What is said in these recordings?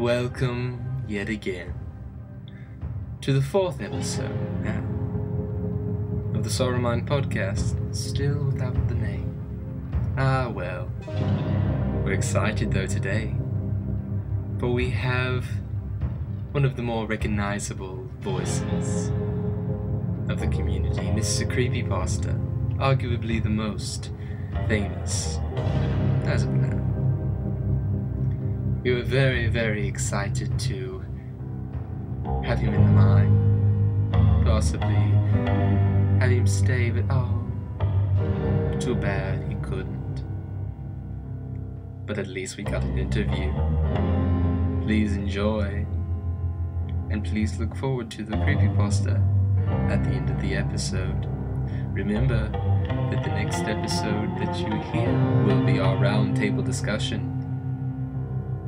Welcome yet again to the 4th episode now of the Sorrowmine podcast, still without the name. Well, we're excited though today, for we have one of the more recognizable voices of the community, MrCreepyPasta, arguably the most famous as of now. We were very, very excited to have him in the mine, possibly have him stay, but too bad he couldn't. But at least we got an interview. Please enjoy, and please look forward to the creepypasta at the end of the episode. Remember that the next episode that you hear will be our roundtable discussion.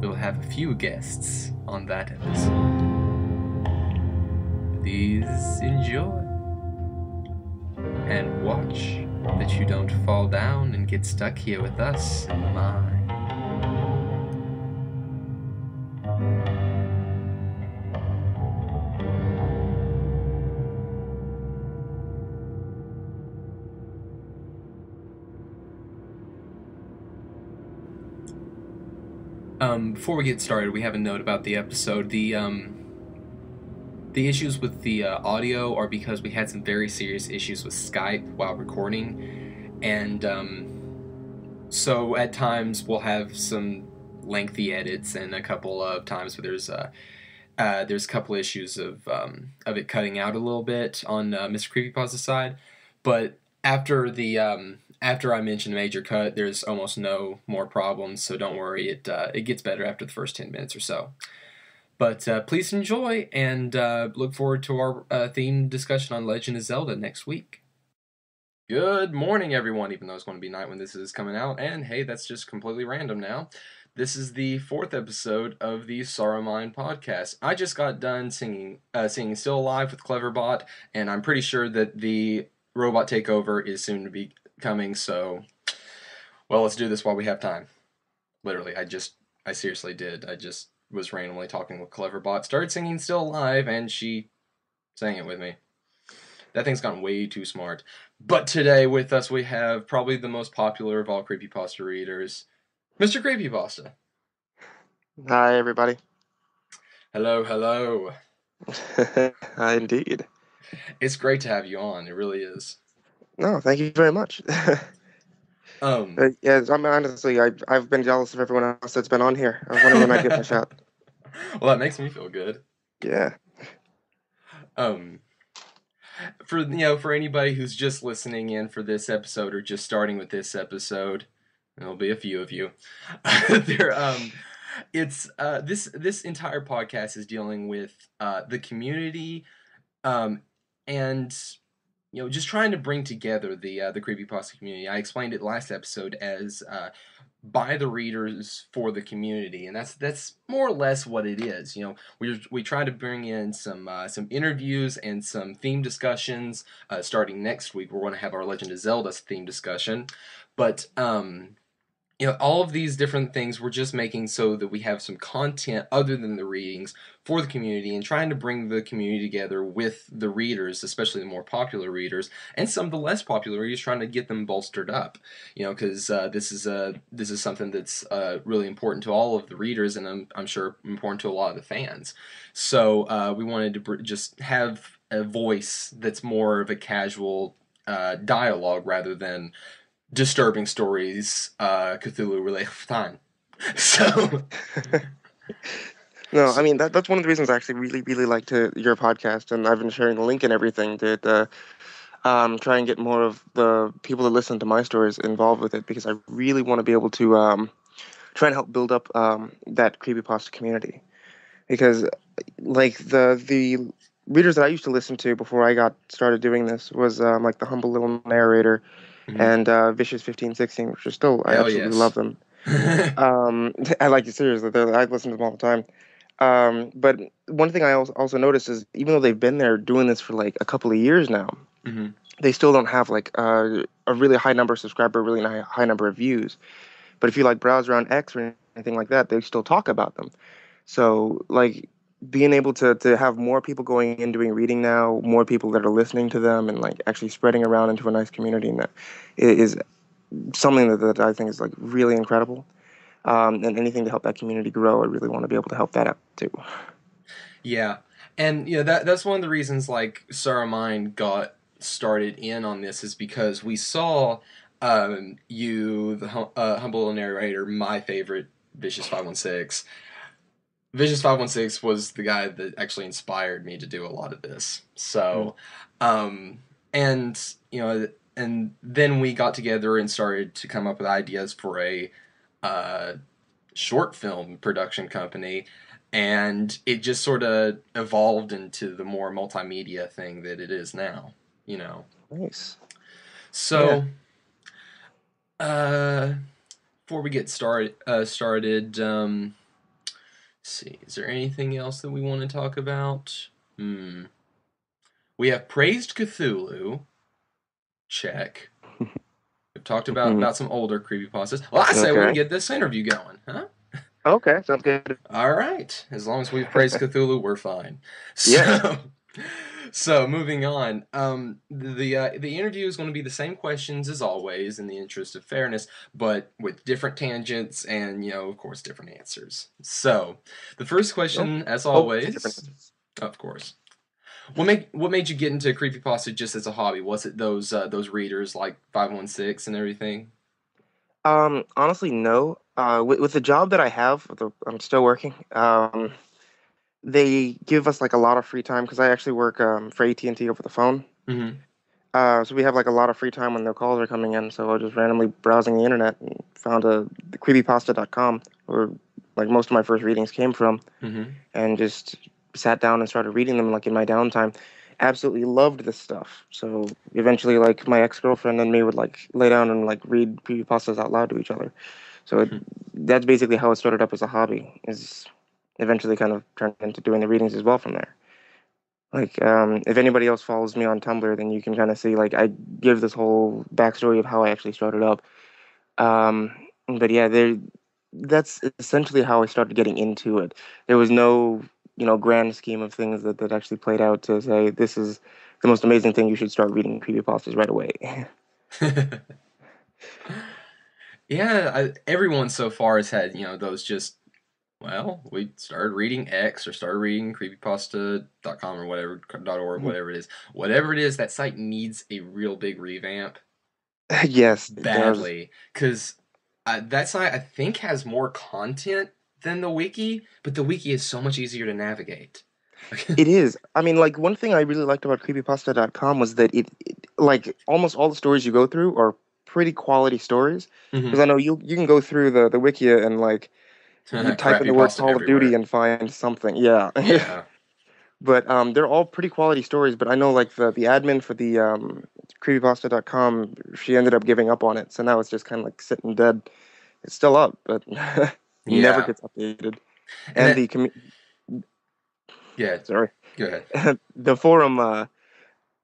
We'll have a few guests on that episode. Please enjoy and watch that you don't fall down and get stuck here with us in the mine. Before we get started, we have a note about the episode. The issues with the audio are because we had some very serious issues with Skype while recording, and so at times we'll have some lengthy edits, and a couple of times where there's a couple issues of it cutting out a little bit on MrCreepyPasta's side, but after I mention the major cut, there's almost no more problems, so don't worry, it gets better after the first 10 minutes or so. But please enjoy, and look forward to our theme discussion on Legend of Zelda next week. Good morning, everyone, even though it's going to be night when this is coming out, and hey, that's just completely random now. This is the 4th episode of the Sorrowmine podcast. I just got done singing Still Alive with Cleverbot, and I'm pretty sure that the robot takeover is soon to be coming, so, well, let's do this while we have time. Literally, I seriously did. I just was randomly talking with Cleverbot, started singing Still Alive, and she sang it with me. That thing's gotten way too smart. But today with us we have probably the most popular of all creepypasta readers, MrCreepyPasta. Hi, everybody. Hello, hello. Hi, indeed. It's great to have you on, it really is. No, thank you very much. Yeah, I'm honestly, I've been jealous of everyone else that's been on here. I was wondering when I get my shot. Well, that makes me feel good. Yeah. For anybody who's just listening in for this episode or just starting with this episode, there'll be a few of you. This entire podcast is dealing with the community, and just trying to bring together the creepypasta community. I explained it last episode as by the readers for the community, and that's more or less what it is. We try to bring in some interviews and some theme discussions. Starting next week, we're going to have our Legend of Zelda theme discussion, but all of these different things we're just making so that we have some content other than the readings for the community, and trying to bring the community together with the readers, especially the more popular readers, and some of the less popular readers, trying to get them bolstered up. Because this is something that's really important to all of the readers, and I'm sure important to a lot of the fans. So we wanted to just have a voice that's more of a casual dialogue rather than disturbing stories, Cthulhu related time. So No, I mean that's one of the reasons I actually really, really liked your podcast, and I've been sharing the link and everything to try and get more of the people that listen to my stories involved with it, because I really want to be able to try and help build up that creepypasta community, because like the readers that I used to listen to before I got started doing this was like the Humble Little Narrator. Mm-hmm. And Vicious 1516, which are still, I absolutely love them. I like it seriously. I listen to them all the time. But one thing I also noticed is, even though they've been there doing this for like a couple of years now, mm-hmm. they still don't have like a really high number of subscribers, really high number of views. But if you like browse around X or anything like that, they still talk about them. So like being able to have more people going in doing reading now, more people that are listening to them, and like actually spreading around into a nice community, and that is something that I think is like really incredible. And anything to help that community grow, I really want to be able to help that out too. Yeah, and that's one of the reasons like Sarah Mine got started in on this is because we saw you, the humble narrator, my favorite Vicious 516. Vicious 516 was the guy that actually inspired me to do a lot of this. Mm. So, um, and and then we got together and started to come up with ideas for a uh, short film production company, and it just sort of evolved into the more multimedia thing that it is now. You know, Nice. Yeah. so uh, before we get started, let's see, is there anything else that we want to talk about? We have praised Cthulhu. Check. We've talked Mhm. about some older creepypastas. Well, I say we can Okay. get this interview going, huh? Okay. Sounds good. All right. As long as we've praised Cthulhu, we're fine. Yes. So, so moving on. The interview is going to be the same questions as always, in the interest of fairness, but with different tangents and of course, different answers. So, the first Oh, question, as hopefully different always, answers. of course. What made you get into creepypasta just as a hobby? Was it those readers like 516 and everything? Honestly, no. With the job that I have, I'm still working. They give us like a lot of free time because I actually work for AT&T over the phone. Mm-hmm. So we have like a lot of free time when the calls are coming in. So I was just randomly browsing the internet and found the creepypasta.com where like most of my first readings came from, Mm-hmm. and just sat down and started reading them like in my downtime. Absolutely loved this stuff. So eventually, like my ex-girlfriend and me would like lay down and like read creepypastas out loud to each other. So that's basically how it started up as a hobby. Is eventually kind of turned into doing the readings as well from there. Like, if anybody else follows me on Tumblr, then you can kind of see like I give this whole backstory of how I actually started up. But yeah, that's essentially how I started getting into it. There was no, grand scheme of things that actually played out to say this is the most amazing thing. You should start reading creepypastas right away. Yeah, everyone so far has had those just we started reading X or started reading creepypasta.com or whatever .org whatever it is that site needs a real big revamp Yes, it does. badly because that site I think has more content than the wiki, but the wiki is so much easier to navigate. It is. I mean, like one thing I really liked about creepypasta.com was that like almost all the stories you go through are pretty quality stories. Because Hmm. I know you can go through the Wikia and like you type in Crappy the word pasta Call of Duty everywhere. and find something. Yeah. Yeah. But they're all pretty quality stories. But I know like the admin for the creepypasta.com, she ended up giving up on it. So now it's just kind of like sitting dead. It's still up, but never Yeah. gets updated. And And that, yeah, sorry, go ahead. the forum.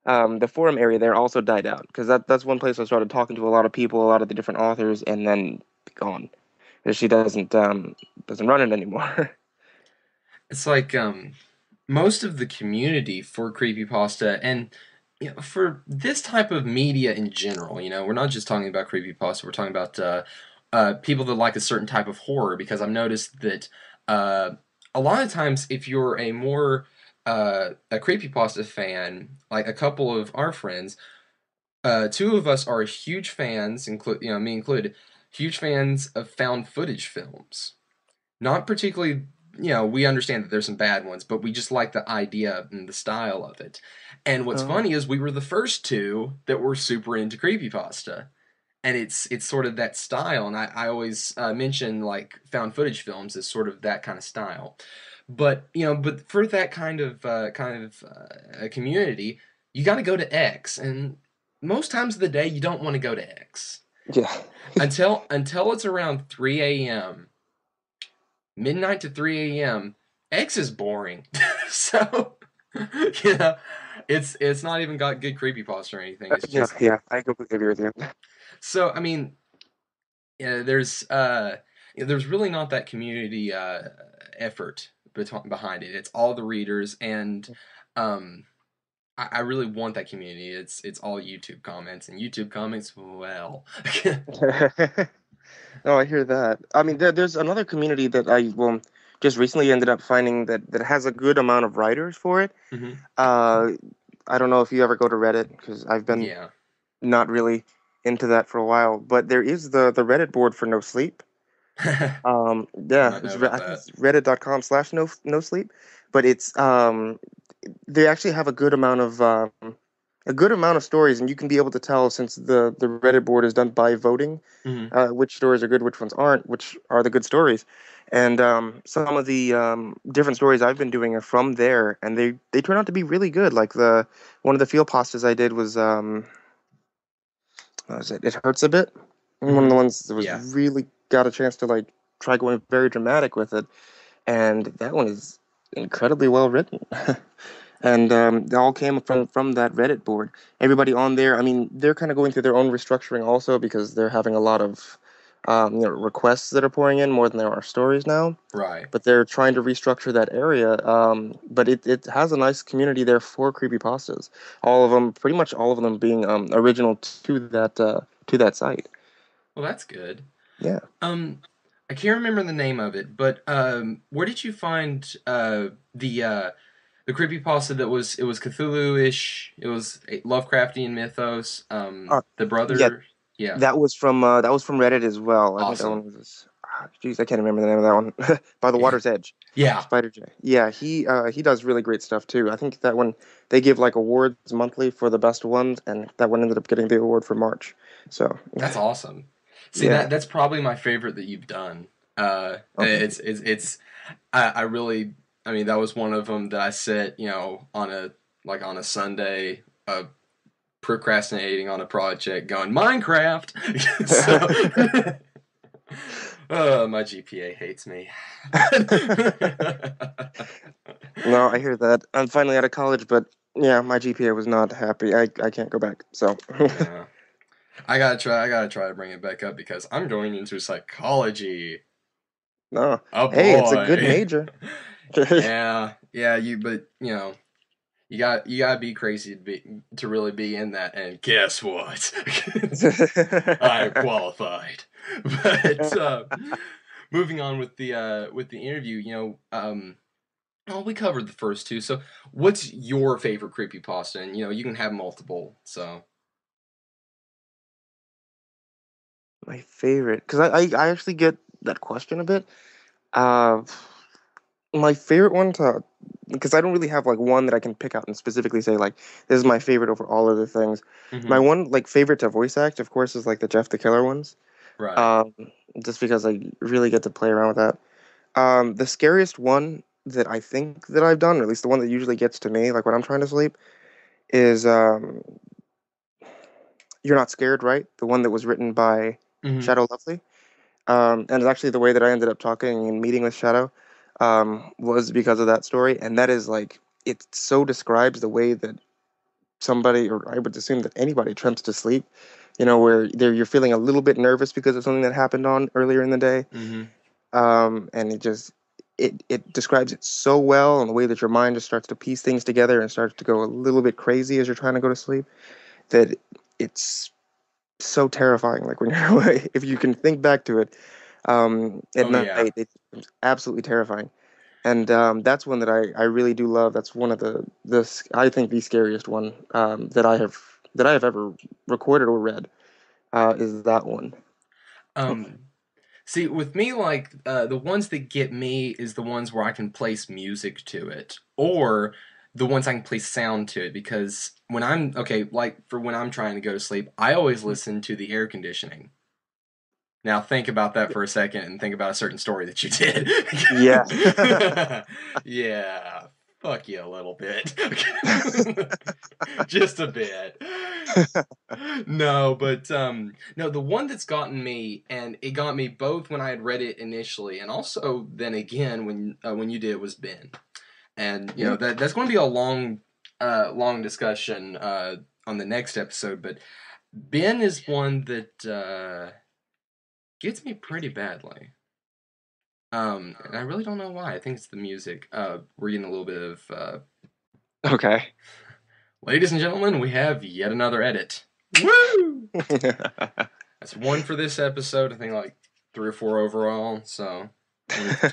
The forum area there also died out because that's one place I started talking to a lot of people, a lot of the different authors, and then gone because she doesn't run it anymore. It's like most of the community for creepypasta and for this type of media in general, we're not just talking about creepypasta, we're talking about people that like a certain type of horror because I've noticed that uh, a lot of times if you're a creepypasta fan, like a couple of our friends, two of us are huge fans, include me included, huge fans of found footage films. Not particularly, we understand that there's some bad ones, but we just like the idea and the style of it. And what's Oh, funny is we were the first two that were super into creepypasta. And it's sort of that style, and I always mention like found footage films as sort of that kind of style. But for that kind of a community, you got to go to X, and most times of the day you don't want to go to X yeah. until it's around 3 a.m. midnight to 3 a.m. X is boring. So, you know, it's not even got good creepypasta or anything. It's Yeah, just yeah, I completely agree with you. so. I mean, there's really not that community effort behind it. It's all the readers, and um, I really want that community. It's all YouTube comments, and YouTube comments, well. No, I hear that. I mean, there's another community that I just recently ended up finding that has a good amount of writers for it. Hmm. Uh, I don't know if you ever go to Reddit because I've been Yeah. not really into that for a while, but there is the Reddit board for No Sleep. I Yeah, don't know about I think that. it's reddit.com/no sleep, but it's they actually have a good amount of stories, and you can be able to tell since the Reddit board is done by voting, Hmm. which stories are good, which ones aren't, which are the good stories. And some of the different stories I've been doing are from there, and they turn out to be really good. Like the one of the field pastas I did was what was it? It hurts a bit. And one of the Hmm. ones that was Yeah. really got a chance to like try going very dramatic with it, and that one is incredibly well written. And they all came from that Reddit board. Everybody on there, I mean, they're kind of going through their own restructuring also because they're having a lot of requests that are pouring in more than there are stories now. Right. But they're trying to restructure that area. But it has a nice community there for creepypastas. All of them, pretty much all of them, being original to that site. Well, that's good. Yeah. Um, I can't remember the name of it, but where did you find the creepypasta that was it was Cthulhu-ish, it was a Lovecraftian mythos, Uh, the yeah, brother, yeah, that was from Reddit as well. I think that awesome. one was. Jeez, I can't remember the name of that one. By the Water's Edge, Yeah, Spider J. Yeah, he does really great stuff too. I think that one they give like awards monthly for the best ones, and that one ended up getting the award for March. So that's awesome. See, yeah. that's probably my favorite that you've done. Oh, thank you. It's I really, I mean, that was one of them that I set, on a on a Sunday, procrastinating on a project, going Minecraft. So, my GPA hates me. No, I hear that. I'm finally out of college, but yeah, my GPA was not happy. I can't go back. So Yeah. I gotta try to bring it back up because I'm going into psychology. no. Oh Hey, it's a good boy. major. Yeah, but you gotta be crazy to really be in that. And guess what? I'm qualified. But moving on with the interview, well, we covered the first two. So, what's your favorite creepypasta? And you can have multiple. So, My favorite, because I actually get that question a bit. Uh, my favorite one to, because I don't really have like one that I can pick out and specifically say like this is my favorite over all other things. My hmm, one like favorite to voice act, of course, is like the Jeff the Killer ones. right. Um, just because I really get to play around with that. The scariest one that I think that I've done, or at least the one that usually gets to me, like when I'm trying to sleep, is "You're Not Scared, Right?" The one that was written by Hmm. Shadow Lovely. And it's actually the way that I ended up talking and meeting with Shadow was because of that story. And that is like, it so describes the way that somebody, or I would assume that anybody, attempts to sleep. Where you're feeling a little bit nervous because of something that happened on earlier in the day. Hmm. And it describes it so well, and the way that your mind just starts to piece things together and starts to go a little bit crazy as you're trying to go to sleep, that it's so terrifying. Like when you're if you can think back to it at Oh yeah. night, it's absolutely terrifying. And that's one that I really do love. That's one of I think the scariest one that I have ever recorded or read is that one. Um. See, with me, like the ones that get me is the ones where I can place music to it, or the ones I can place sound to it. Because when I'm okay, like for when I'm trying to go to sleep, I always listen to the air conditioning. Now think about that for a second and think about a certain story that you did. Yeah. Yeah, fuck you a little bit. Just a bit. No, but no, the one that's gotten me, and it got me both when I had read it initially, and also then again when you did it, was Ben. And Yeah. that's going to be a long discussion on the next episode, but Ben is one that gets me pretty badly. And I really don't know why. I think it's the music. We're getting a little bit of Okay. ladies and gentlemen, we have yet another edit. Woo! That's one for this episode. I think like 3 or 4 overall. So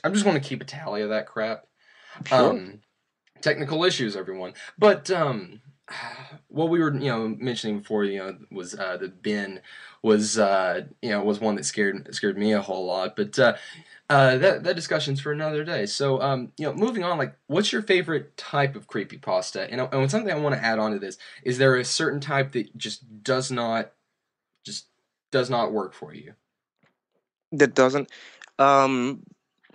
I'm just going to keep a tally of that crap. Sure. Um, Technical issues, everyone. But what we were mentioning before was the bin was was one that scared me a whole lot. But that discussion's for another day. So moving on, like, what's your favorite type of creepypasta? And something I want to add on to this is there a certain type that just does not work for you? That doesn't. Um,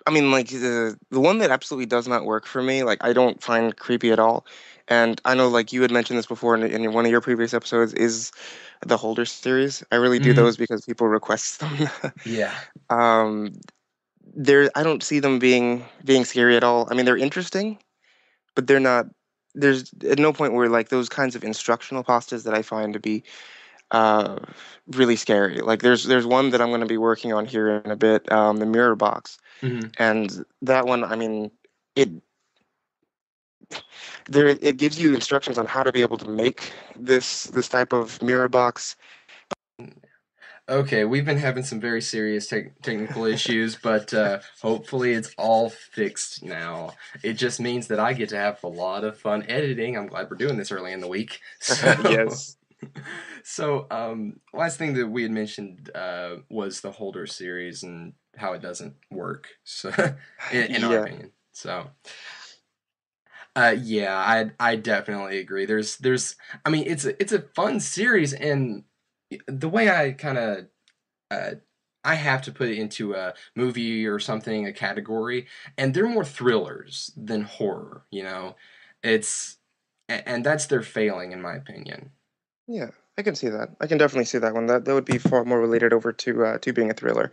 I mean, like the one that absolutely does not work for me. Like, I don't find creepy at all. And I know, like you had mentioned this before in one of your previous episodes, is the Holder series. I really do Mm, those because people request them. yeah. um, I don't see them being scary at all. I mean, they're interesting, but they're not. There's at no point where like those kinds of instructional pastas that I find to be uh really scary. Like there's one that I'm going to be working on here in a bit, the mirror box, Hmm. and that one, I mean, it it gives you instructions on how to be able to make this type of mirror box. Okay, we've been having some very serious technical issues, but hopefully it's all fixed now. It just means that I get to have a lot of fun editing. I'm glad we're doing this early in the week. So, Yes. last thing that we had mentioned was the Holder series and how it doesn't work. So, in our Yeah. opinion. So, yeah, I definitely agree. I mean, it's a fun series, and the way I kind of uh, I have to put it into a movie or something, a category, and they're more thrillers than horror. It's and that's their failing, in my opinion. Yeah, I can see that. I can definitely see that one. That would be far more related over to being a thriller.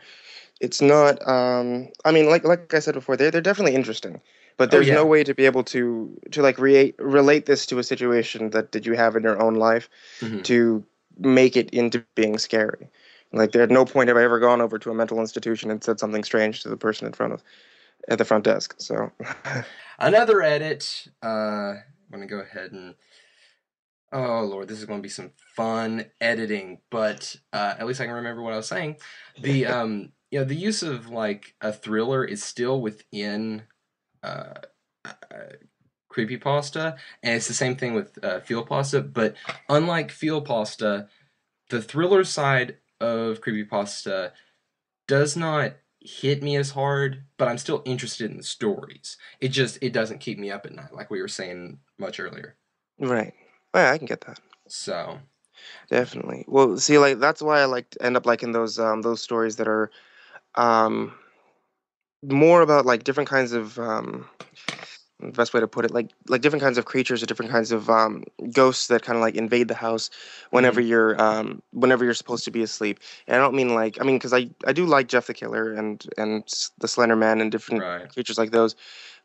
It's not. I mean, like I said before, they're definitely interesting, but Oh there's no yeah. way to be able to like relate this to a situation that you have in your own life Hmm. to make it into being scary. Like, at no point have I ever gone over to a mental institution and said something strange to the person in front of at the front desk. So, Another edit. I'm gonna go ahead and oh Lord, this is gonna be some fun editing, but at least I can remember what I was saying. The use of like a thriller is still within uh, uh, creepypasta, and it's the same thing with field pasta. But unlike field pasta, the thriller side of creepypasta does not hit me as hard, but I'm still interested in the stories. It doesn't keep me up at night, like we were saying much earlier. right. Oh, yeah, I can get that. So, Definitely. Well, see, like that's why I like to end up liking those stories that are um more about like different kinds of best way to put it, like different kinds of creatures or different kinds of ghosts that kind of like invade the house mhm, whenever you're supposed to be asleep. And I don't mean like, I mean, because I do like Jeff the Killer and the Slender Man and different right. creatures like those,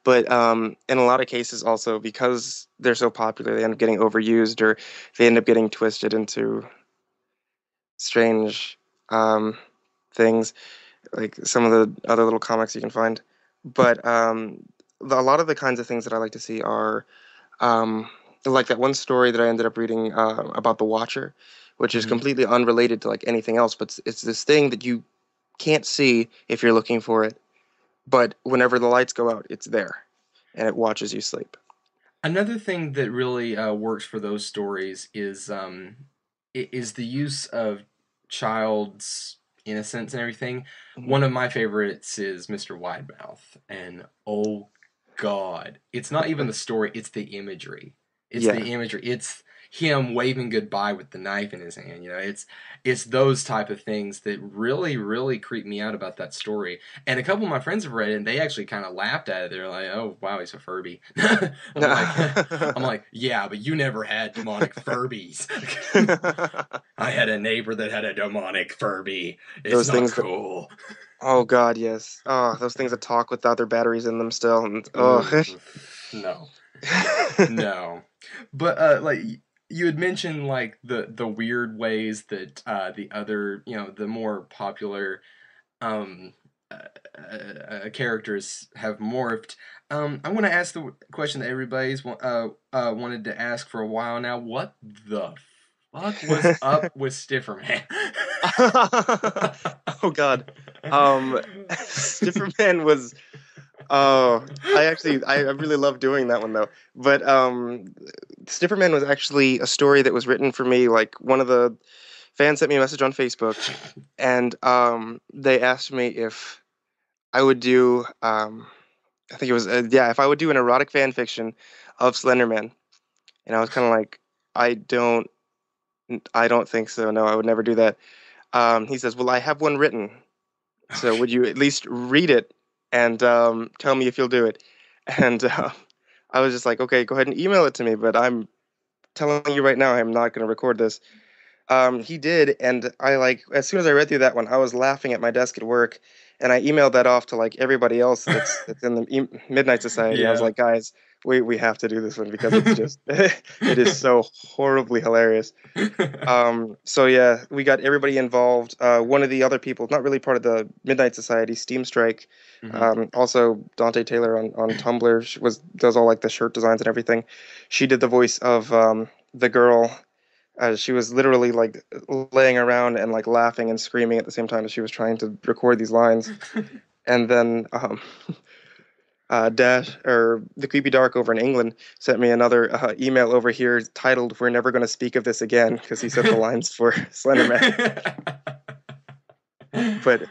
but in a lot of cases also because they're so popular, they end up getting overused or they end up getting twisted into strange um things, like some of the other little comics you can find. But a lot of the kinds of things that I like to see are um, like that one story that I ended up reading about the Watcher, which is Mhm. completely unrelated to like anything else, but it's this thing that you can't see if you're looking for it, but whenever the lights go out, it's there, and it watches you sleep. Another thing that really works for those stories is the use of child's innocence and everything. Mhm. One of my favorites is Mr. Widemouth, and oh God, it's not even the story; it's the imagery. It's Yeah. the imagery. It's him waving goodbye with the knife in his hand. It's those type of things that really creep me out about that story. And a couple of my friends have read it, and they actually kind of laughed at it. They're like, "Oh, wow, he's a Furby." I'm like, I'm like, yeah, but you never had demonic Furbies. I had a neighbor that had a demonic Furby. It's Those not things that, cool. oh God, yes. Oh, those things that talk without their batteries in them still. And Ugh, oh. no, no. But like you had mentioned, like the weird ways that the other, the more popular um characters have morphed. I want to ask the question that everybody's wanted to ask for a while now. What the fuck was up with Stiffer Man? Oh God. Stiffer Man was. Oh, I really love doing that one though. But Stiffer Man was actually a story that was written for me. Like one of the fans sent me a message on Facebook, and they asked me if I would do. I think it was yeah, if I would do an erotic fan fiction of Slenderman, and I was kind of like, I don't, I don't think so. No, I would never do that. He says, well, I have one written. So would you at least read it and tell me if you'll do it? And I was just like, okay, go ahead and email it to me. But I'm telling you right now, I'm not going to record this. He did, and I like as soon as I read through that one, I was laughing at my desk at work, and I emailed that off to like everybody else that's in the Midnight Society. I was Yeah. like, guys, we have to do this one because it's just it is so horribly hilarious. So yeah, we got everybody involved. One of the other people, not really part of the Midnight Society, Steam Strike, also Dante Taylor on Tumblr does all like the shirt designs and everything. She did the voice of the girl. She was literally like laying around and like laughing and screaming at the same time as she was trying to record these lines. And then Dash or the Creepy Dark over in England sent me another email over here titled "We're never going to speak of this again" because he said the lines for Slenderman. But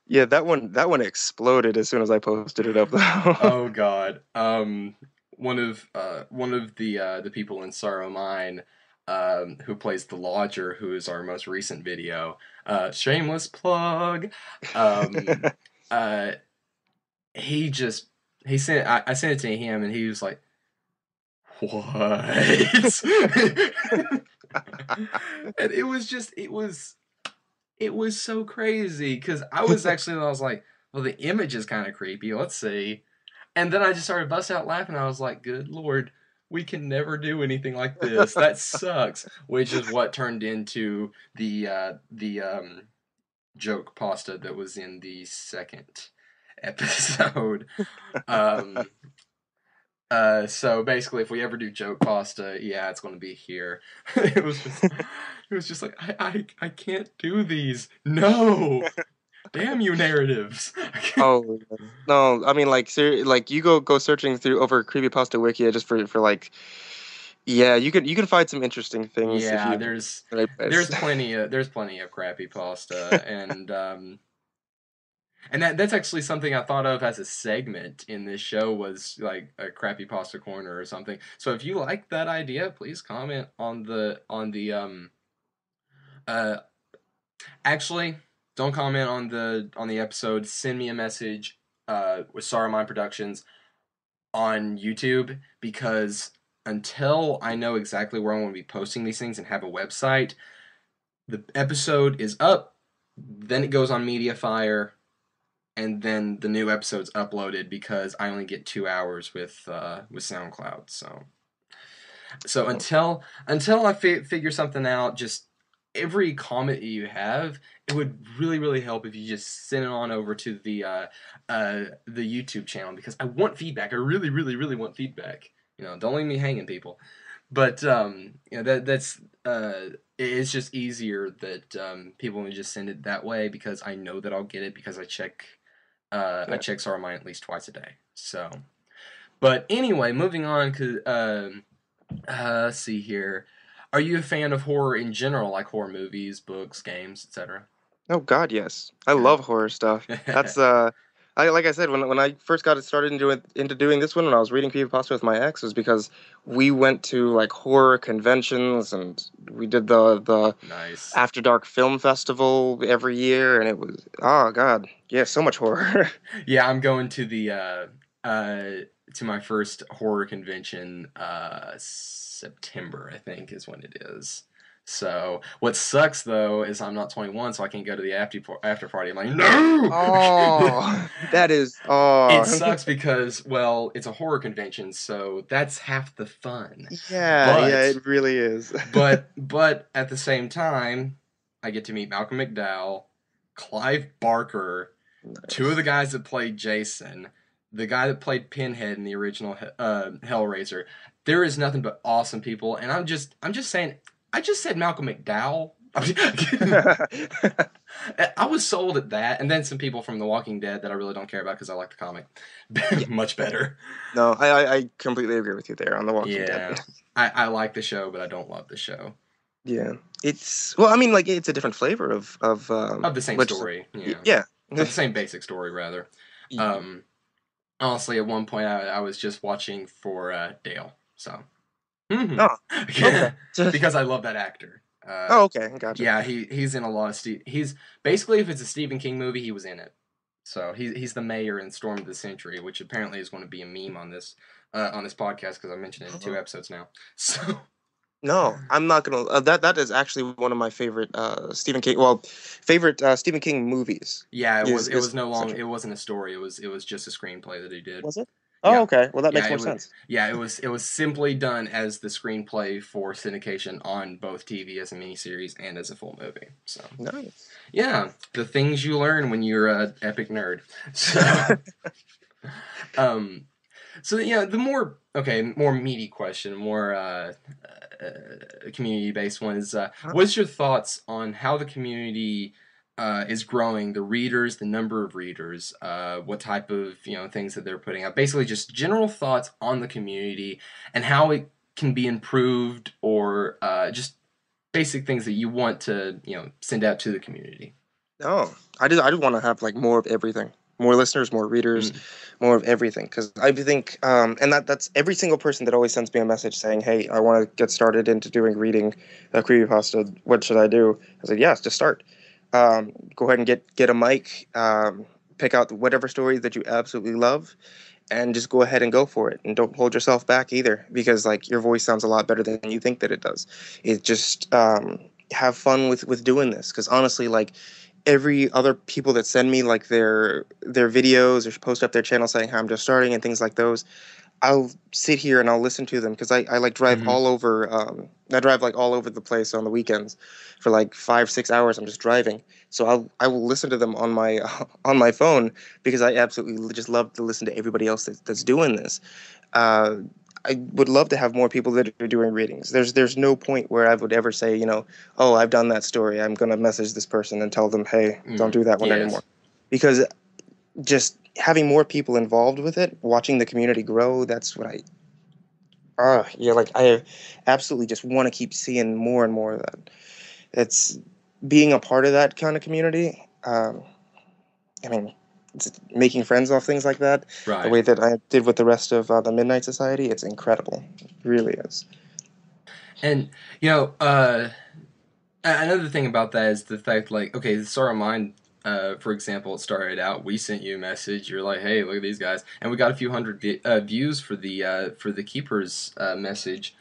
yeah, that one exploded as soon as I posted it up though. Oh God. One of the people in Sorrow Mine, who plays the Lodger, who is our most recent video. Shameless plug. Um, uh, he just he sent I sent it to him, and he was like, "What?" And it was so crazy because I was like, well, the image is kind of creepy. Let's see. And then I just started busting out laughing. I was like, good Lord, we can never do anything like this. That sucks. Which is what turned into the joke pasta that was in the second episode. Um, so basically, if we ever do joke pasta, yeah, it's going to be here. It was just like, I can't do these. No, damn you narratives. Oh no, I mean like like you go searching through over creepypasta wiki just for like yeah, you can find some interesting things if Yeah, you there's the right there's place. plenty of crappy pasta, and that's actually something I thought of as a segment in this show, was like a crappy pasta corner or something. So if you like that idea, please comment on the uh actually, don't comment on the episode. Send me a message with Saruman Productions on YouTube, because until I know exactly where I'm going to be posting these things and have a website, the episode is up, then it goes on Mediafire, and then the new episode's uploaded, because I only get 2 hours with SoundCloud. So until I figure something out, just every comment you have, it would really really help if you just send it on over to the YouTube channel, because I want feedback. I really really really want feedback. Don't leave me hanging, people. But that's it's just easier that people would just send it that way, because I know that I'll get it, because I Yeah. check Sarmine at least twice a day. So, but anyway, moving on, cause let's see here. Are you a fan of horror in general, like horror movies, books, games, etc.? Oh God, yes. I love horror stuff. That's I like I said when I first got started into doing this one when I was reading creepypasta with my ex was because we went to like horror conventions and we did the Nice. After Dark Film Festival every year and it was oh God, yeah, so much horror. Yeah, I'm going to the to my first horror convention September, I think, is when it is. So what sucks though is I'm not 21, so I can't go to the after party. I'm like, no. Oh, that is It oh sucks because, well, it's a horror convention, so that's half the fun. yeah, But it really is. but at the same time, I get to meet Malcolm McDowell, Clive Barker, Two of the Nice. guys that played Jason, the guy that played Pinhead in the original Hellraiser. There is nothing but awesome people, and I'm just saying. I just said Malcolm McDowell. I was sold at that, and then some people from The Walking Dead that I really don't care about because I like the comic Yeah. much better. No, I completely agree with you there on The Walking Dead. Yeah, I like the show, but I don't love the show. Yeah, it's well, I mean, like it's a different flavor of Of the same which story, yeah, yeah. of the same basic story rather. Um, Honestly, at one point I was just watching for Dale, so Oh, okay. yeah, because I love that actor. Oh, okay, gotcha. Yeah, he's in a lot of he's basically if it's a Stephen King movie, he was in it. So he's the mayor in Storm of the Century, which apparently is going to be a meme on this podcast because I mentioned it in 2 episodes now. So No, I'm not gonna. That is actually one of my favorite Stephen King. Well, favorite Stephen King movies. yeah, it Is was no long Central. it wasn't a story. It was just a screenplay that he did. Was it? Oh, Yeah. okay. Well, that Yeah, makes more sense. it was simply done as the screenplay for syndication on both TV as a miniseries and as a full movie. So Nice. yeah, the things you learn when you're a epic nerd. So um so yeah, the more meaty question, more community based one is Huh? what's your thoughts on how the community is growing, the readers, the number of readers, what type of things that they're putting out, basically just general thoughts on the community and how it can be improved or just basic things that you want to send out to the community. Oh, I just want to have like more of everything. More listeners, more readers, Mm. more of everything. Because I think, and that's every single person that always sends me a message saying, "Hey, I want to get started into doing reading creepypasta. What should I do?" I said, "Yes, just start. Go ahead and get a mic. Pick out whatever story that you absolutely love, and just go ahead and go for it. And don't hold yourself back either, because like your voice sounds a lot better than you think that it does. It just have fun with doing this. Because honestly, like every other people that send me like their videos or post up their channel saying how I'm just starting and things like those, I'll sit here and I'll listen to them because I like drive Hmm. all over. I drive like all over the place on the weekends for like 5 6 hours. I'm just driving, so I will listen to them on my on my phone because I absolutely just love to listen to everybody else that's doing this. Uh, I would love to have more people that are doing readings. There's no point where I would ever say, oh, I've done that story. I'm gonna message this person and tell them, hey, don't Mm. do that one anymore, Yes. because just having more people involved with it, watching the community grow, that's what yeah, like I absolutely just want to keep seeing more and more of that. It's being a part of that kind of community. I mean, it's making friends off things like that, the Right. way that I did with the rest of the Midnight Society, it's incredible. It really is. And you know, another thing about that is the fact, like, okay, the Star of Mine, for example, it started out. We sent you a message. You're like, "Hey, look at these guys," and we got a few hundred views for the keepers message.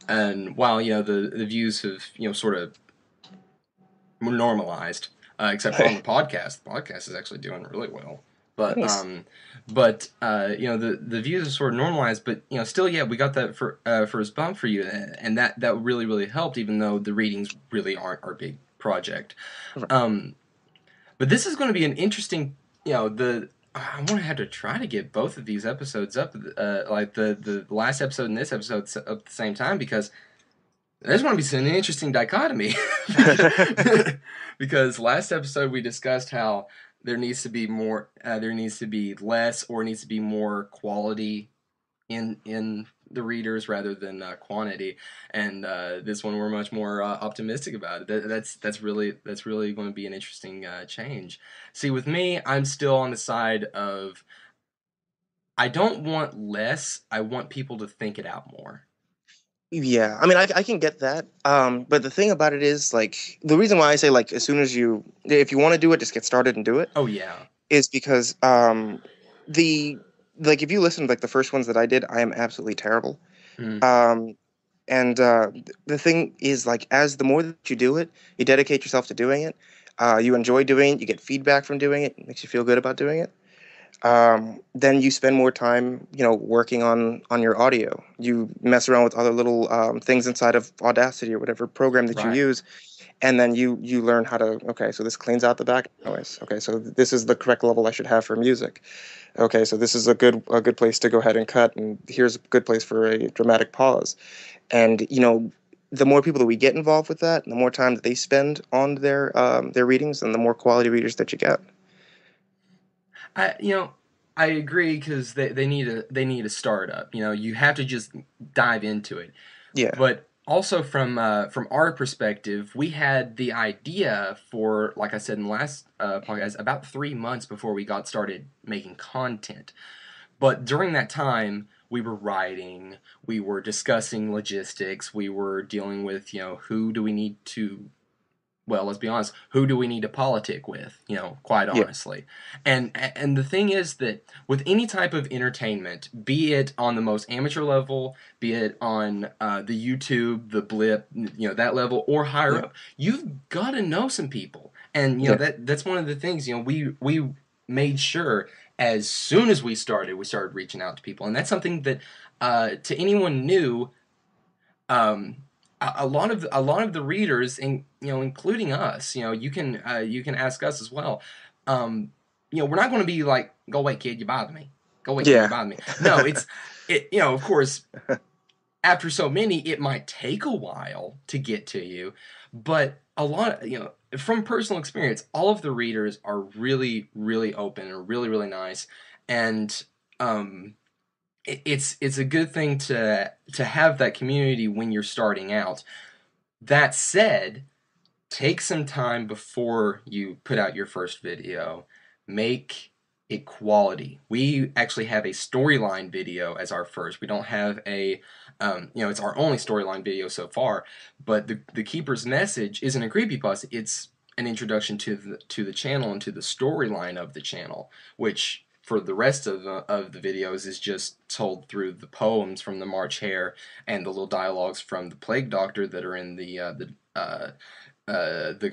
And while the views have sort of normalized, except for on the podcast is actually doing really well. But Nice. the views are sort of normalized, but still, yeah, we got that first bump for you, and that really helped, even though the readings really aren't our big project. Um, but this is going to be an interesting, the I want to have to try to get both of these episodes up, like the last episode and this episode up at the same time, because there's going to be an interesting dichotomy. Because last episode we discussed how there needs to be more, there needs to be less, or needs to be more quality in the readers rather than quantity. And this one we're much more optimistic about it. That's really going to be an interesting change. See, with me, I'm still on the side of I don't want less. I want people to think it out more. Yeah, I mean, I can get that. But the thing about it is, like, the reason why I say, like, as soon as if you want to do it, just get started and do it, Oh yeah. is because the like if you listen to like the first ones that I did, I am absolutely terrible. Mm. Um, and the thing is, like, as the more that you do it, you dedicate yourself to doing it. You enjoy doing it. You get feedback from doing it. It makes you feel good about doing it. Then you spend more time, working on your audio. You mess around with other little things inside of Audacity or whatever program that you Right. use, and then you learn how to. Okay, so this cleans out the back noise. Okay, so this is the correct level I should have for music. Okay, so this is a good place to go ahead and cut, and here's a good place for a dramatic pause. And the more people that we get involved with that, and the more time that they spend on their readings, and the more quality readers that you get. I you know I agree because they need a startup. You have to just dive into it. Yeah, But also from our perspective, we had the idea for, like I said in the last podcast, about 3 months before we got started making content. But during that time, we were writing, we were discussing logistics, we were dealing with who do we need to, well, let's be honest, who do we need to politic with, quite yeah, honestly. And the thing is that with any type of entertainment, be it on the most amateur level, be it on the YouTube, the blip, that level, or higher yeah, up, you've got to know some people. And yeah, that's one of the things, we made sure as soon as we started reaching out to people. And that's something that to anyone new, um, a lot of the readers, and including us, you can ask us as well. Um, we're not going to be like, go away, kid, you bother me. Go away, kid, you yeah, bother me. No, it. Of course, after so many, it might take a while to get to you, but a lot, from personal experience, all of the readers are really, really open and really, really nice, and um, it's a good thing to have that community when you're starting out. That said, take some time before you put out your first video. Make it quality. We actually have a storyline video as our first. We don't have it's our only storyline video so far. But the keeper's message isn't a creepypasta. It's an introduction to the channel and to the storyline of the channel, which for the rest of the videos is just told through the poems from the March Hare and the little dialogues from the Plague Doctor that are in the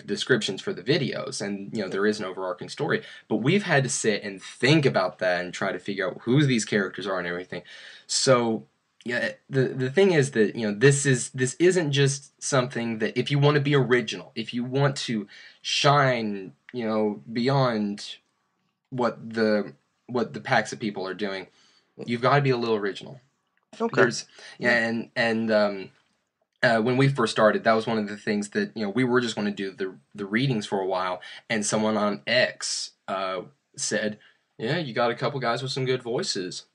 descriptions for the videos. And there is an overarching story, but we've had to sit and think about that and try to figure out who these characters are and everything. So yeah, the thing is that this isn't just something that, if you want to be original, if you want to shine beyond what the packs of people are doing, you've got to be a little original. okay, There's when we first started, that was one of the things that we were just going to do the readings for a while, and someone on X said, "Yeah, you got a couple guys with some good voices.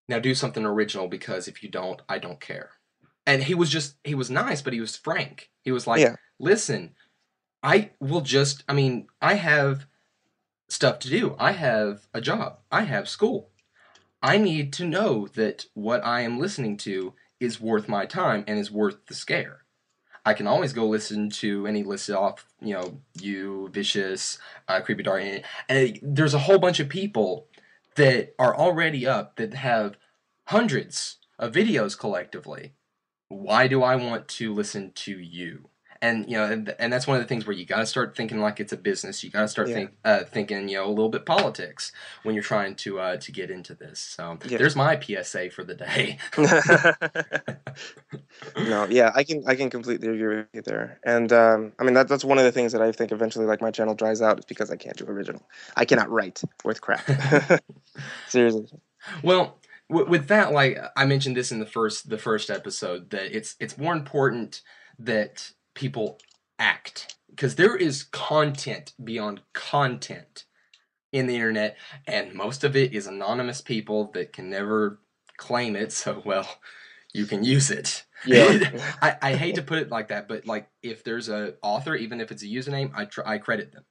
Now do something original, because if you don't, I don't care." And he was nice, but he was frank. He was like, yeah, "Listen, I mean, I have stuff to do. I have a job. I have school. I need to know that what I am listening to is worth my time and is worth the scare. I can always go listen to," and he listed off, you, Vicious, Creepy Dark, and there's a whole bunch of people that are already up that have hundreds of videos collectively. Why do I want to listen to you? And and that's one of the things where you got to start thinking like it's a business. You got to start yeah, thinking a little bit politics when you're trying to get into this. So yeah. there's my PSA for the day. No, yeah, I can completely agree with you there. And I mean that's one of the things that I think eventually, like, my channel dries out, is because I can't do original. I cannot write worth crap. Seriously. Well, with that, like I mentioned this in the first episode, that it's more important that people act, because there is content beyond content in the internet, and most of it is anonymous people that can never claim it. So, well, you can use it. Yeah. I hate to put it like that, but like if there's a author, even if it's a username, I credit them.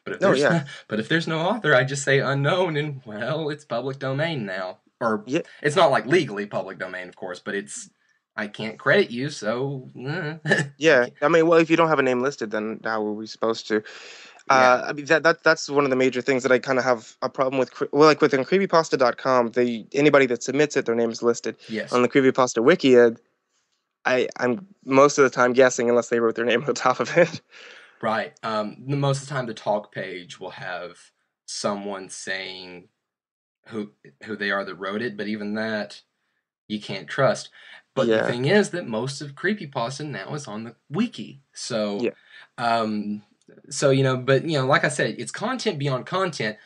But if No, there's yeah. but if there's no author, I just say unknown, and well, it's public domain now. Or Yeah. it's not like legally public domain, of course, but I can't credit you, so Yeah. I mean, well, if you don't have a name listed, then how are we supposed to? yeah, I mean that's one of the major things that I kind of have a problem with. Well, like within creepypasta.com, anybody that submits it, their name is listed. yes, On the creepypasta wiki, I'm most of the time guessing unless they wrote their name on the top of it. right. Most of the time, the talk page will have someone saying who who they are that wrote it, but even that you can't trust. But the Yeah. thing is that most of creepypasta now is on the wiki. So, Yeah. um, but like I said, it's content beyond content,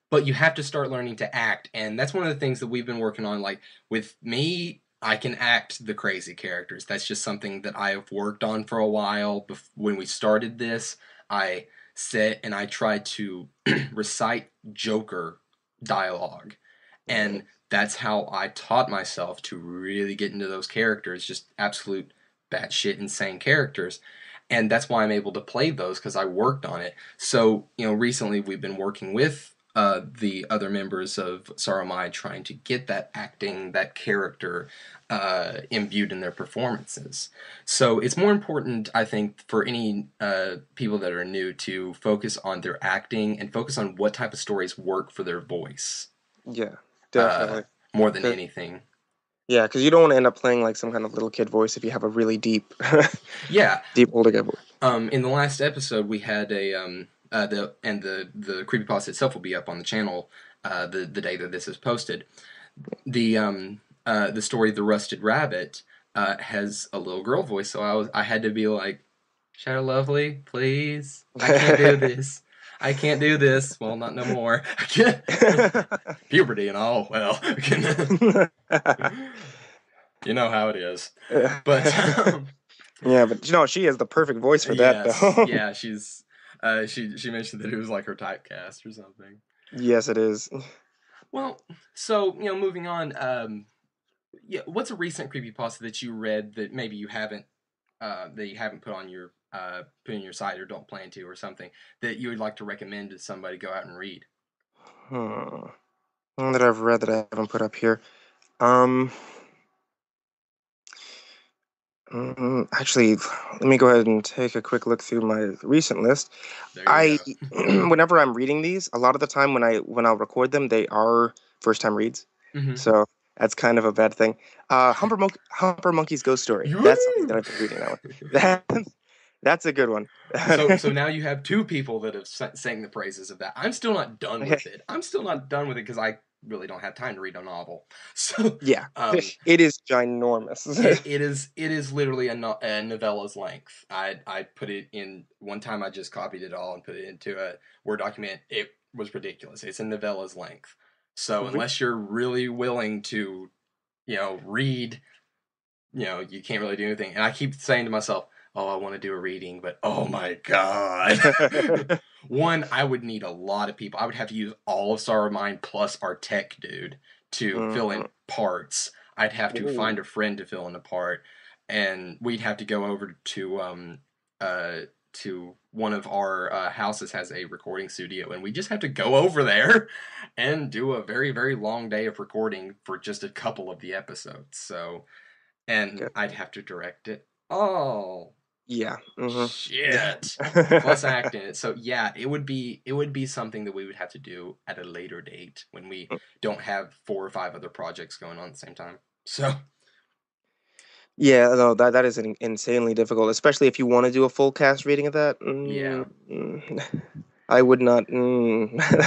but you have to start learning to act, and that's one of the things that we've been working on. Like with me, I can act the crazy characters. That's just something that I have worked on for a while. When we started this, I sat and I tried to recite Joker dialogue, and Nice. that's how I taught myself to really get into those characters, just absolute batshit insane characters. And that's why I'm able to play those because I worked on it. So, recently we've been working with the other members of Saramai trying to get that acting, that character imbued in their performances. So it's more important, I think, for any people that are new to focus on their acting and focus on what type of stories work for their voice Yeah, uh, definitely. more than 'Cause- anything. yeah, because you don't want to end up playing like some kind of little kid voice if you have a really deep, Yeah. deep older guy voice. In the last episode, we had the creepypasta itself will be up on the channel the day that this is posted. The story The Rusted Rabbit has a little girl voice, so I had to be like, Shadow Lovely, please, I can't do this. I can't do this. Well, not no more. I can't. Puberty and all. Well, you know how it is. But Yeah, but she has the perfect voice for that yes, though. yeah, she mentioned that it was like her typecast or something. Yes, it is. Well, so moving on. Yeah, what's a recent creepypasta that you read that maybe you haven't put in your site or don't plan to or something that you would like to recommend to somebody to go out and read? Hmm. One that I've read that I haven't put up here. Um, actually, let me go ahead and take a quick look through my recent list. There you I, go. whenever I'm reading these, a lot of the time when I'll record them, they are first time reads, Mm-hmm. so that's kind of a bad thing. Humper Monkey's Ghost Story. That's something that Woo! I've been reading now. That that's a good one. So now you have two people that have sang the praises of that. I'm still not done with it. I'm still not done with it because I really don't have time to read a novel. So Yeah, um, it is ginormous. it is literally a novella's length. I put it in one time. I just copied it all and put it into a Word document. It was ridiculous. It's a novella's length. So Re- unless you're really willing to, read, you can't really do anything. And I keep saying to myself, "Oh, I want to do a reading, but oh my god." One, I would need a lot of people. I would have to use all of Star of Mine plus our tech dude to fill in Mhm. parts. I'd have to Ooh, find a friend to fill in a part, and we'd have to go over uh to one of our houses has a recording studio, and we just have to go over there and do a very very long day of recording for just a couple of the episodes. So, and okay. I'd have to direct it. Oh, Yeah. shit. Plus acting it. So yeah, it would be something that we would have to do at a later date when we don't have 4 or 5 other projects going on at the same time. So Yeah, no, that is insanely difficult, especially if you want to do a full cast reading of that. yeah. I would not.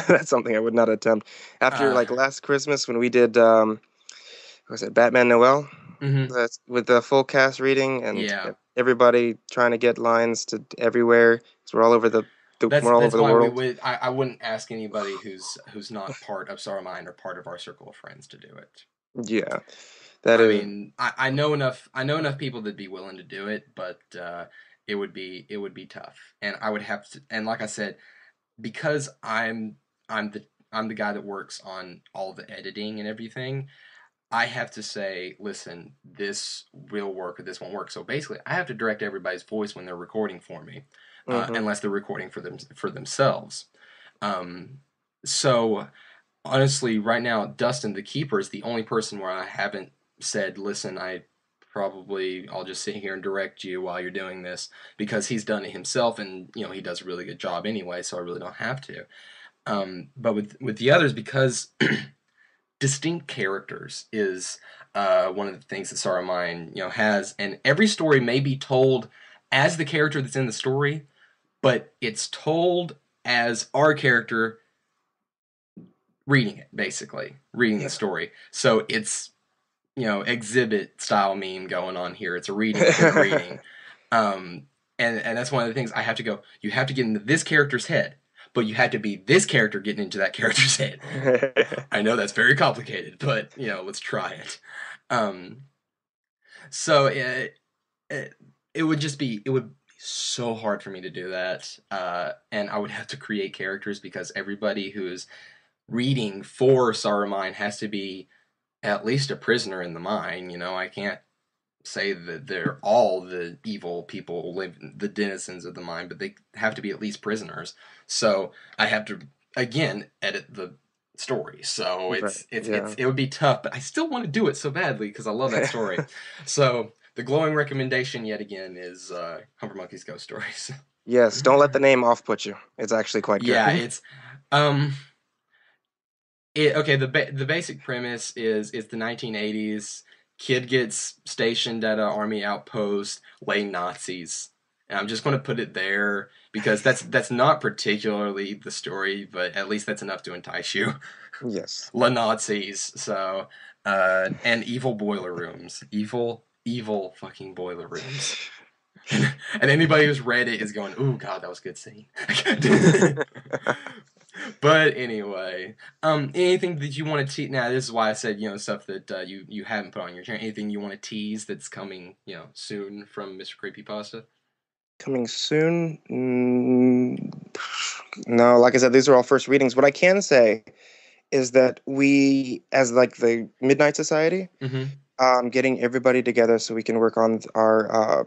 That's something I would not attempt. After Uh like last Christmas when we did, what was it Batman Noel? mhm. That's with the full cast reading and Yeah. everybody trying to get lines to everywhere. 'Cause we're all over That's we're all that's over the why we world. would I wouldn't ask anybody who's not part of Star Mind or part of our circle of friends to do it. Yeah, that I is. mean, I know enough people that'd be willing to do it, but it would be tough. And I would have to, and like I said, because I'm the guy that works on all the editing and everything, I have to say, listen, this will work or this won't work. So basically, I have to direct everybody's voice when they're recording for me, Hmm. unless they're recording for themselves. Um, so honestly, right now, Dustin the Keeper is the only person where I haven't said, listen, I'll just sit here and direct you while you're doing this because he's done it himself and he does a really good job anyway, so I really don't have to. But with the others, because distinct characters is one of the things that Sorrow Mine has, and every story may be told as the character that's in the story, but it's told as our character reading it, basically reading the Yeah. story. So it's exhibit style meme going on here. It's a reading within a reading. Um, and that's one of the things I have to go. You have to get into this character's head, but you have to be this character getting into that character's head. I know that's very complicated, but let's try it. Um, so it would just be it would be so hard for me to do that, and I would have to create characters because everybody who's reading for Saruman has to be at least a prisoner in the mine. I can't say that they're all the evil people live the denizens of the mine, but they have to be at least prisoners. So I have to again edit the story. So Right. it would be tough, but I still want to do it so badly because I love that story. So the glowing recommendation yet again is Humber Monkey's Ghost Stories. Yes, don't let the name off-put you. It's actually quite good. Yeah, it's um okay, the basic premise is it's the 1980s. Kid gets stationed at an army outpost, laying Nazis. And I'm just going to put it there because that's not particularly the story, but at least that's enough to entice you. Yes. La Nazis. So, and evil boiler rooms, evil fucking boiler rooms. And anybody who's read it is going, "Ooh, God, that was a good scene." But anyway, anything that you want to tease? Now, this is why I said stuff that you haven't put on your channel. Anything you want to tease that's coming soon from MrCreepyPasta? Coming soon? No, like I said, these are all first readings. What I can say is that we, as like the Midnight Society, getting everybody together so we can work on our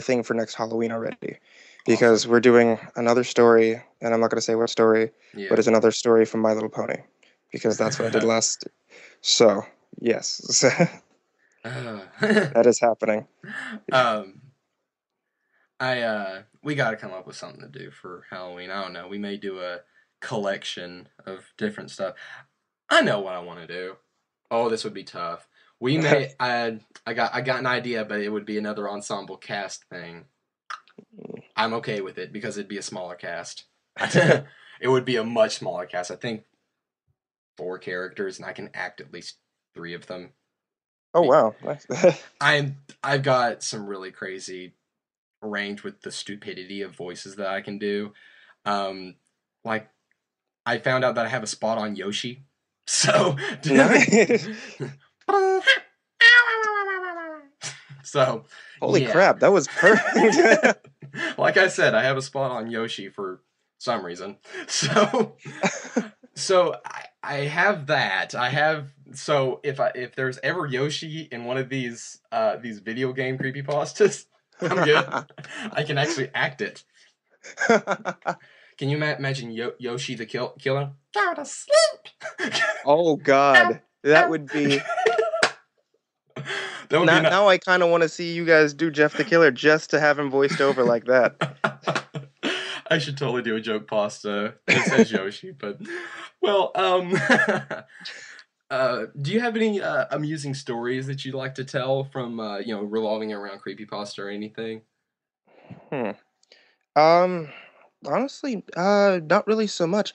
thing for next Halloween already, because Awesome. we're doing another story, and I'm not going to say what story, Yeah. but it's another story from My Little Pony, because that's what I did last. So yes, that is happening. We got to come up with something to do for Halloween. I don't know. We may do a collection of different stuff. I know what I want to do. Oh, this would be tough. We may. I got an idea, but it would be another ensemble cast thing. I'm okay with it because it'd be a smaller cast. It would be a much smaller cast. I think 4 characters, and I can act at least 3 of them. Oh wow, nice. I've got some really crazy range with the stupidity of voices that I can do. Like I found out that I have a spot on Yoshi. So Nice. So Holy yeah. crap, that was perfect. Like I said, I have a spot on Yoshi for some reason. So I have that. So if there's ever Yoshi in one of these video game creepypastas, I'm good. I can actually act it. Can you imagine Yoshi the killer? Go to sleep. Oh God, that would be. Now I kind of want to see you guys do Jeff the Killer just to have him voiced over like that. I should totally do a joke pasta that says Yoshi, but well, do you have any amusing stories that you'd like to tell from revolving around creepypasta or anything? Honestly, not really so much.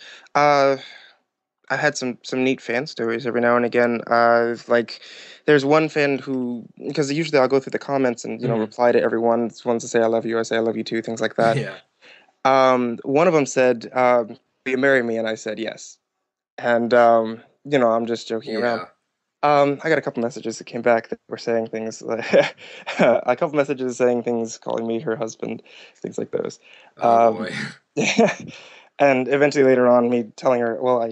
I had some neat fan stories every now and again. Like there's one fan who, because usually I'll go through the comments and reply to everyone. It's ones that say I love you, I say I love you too, things like that. Yeah. One of them said, "Will you marry me?" And I said yes. And I'm just joking around. I got a couple messages that came back that were saying things like a couple messages saying things, calling me her husband, things like those. Oh boy. And eventually later on, me telling her, well,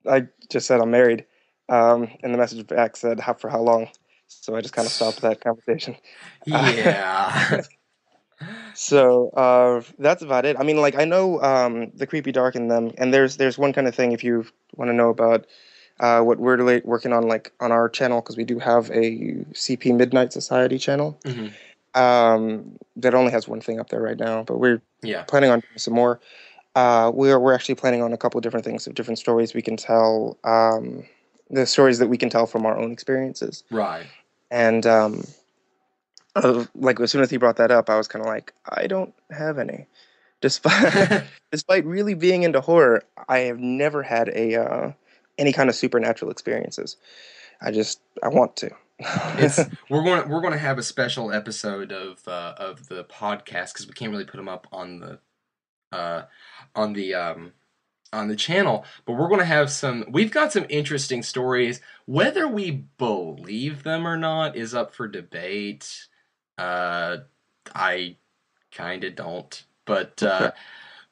I just said I'm married, and the message back said, for how long? So I just kind of stopped that conversation. Yeah. So that's about it. I mean, like I know the creepy dark in them, and there's one kind of thing if you want to know about what we're working on, like on our channel, because we do have a CP Midnight Society channel. That only has one thing up there right now, but we're planning on doing some more. We're actually planning on a couple of different things, of different stories we can tell, the stories that we can tell from our own experiences. Right. And like as soon as he brought that up, I was kind of like, I don't have any. Despite despite really being into horror, I have never had a any kind of supernatural experiences. I want to. It's we're going to have a special episode of the podcast because we can't really put them up uh on the on the channel, but we're going to have some. We've got some interesting stories. Whether we believe them or not is up for debate. I kind of don't, Okay.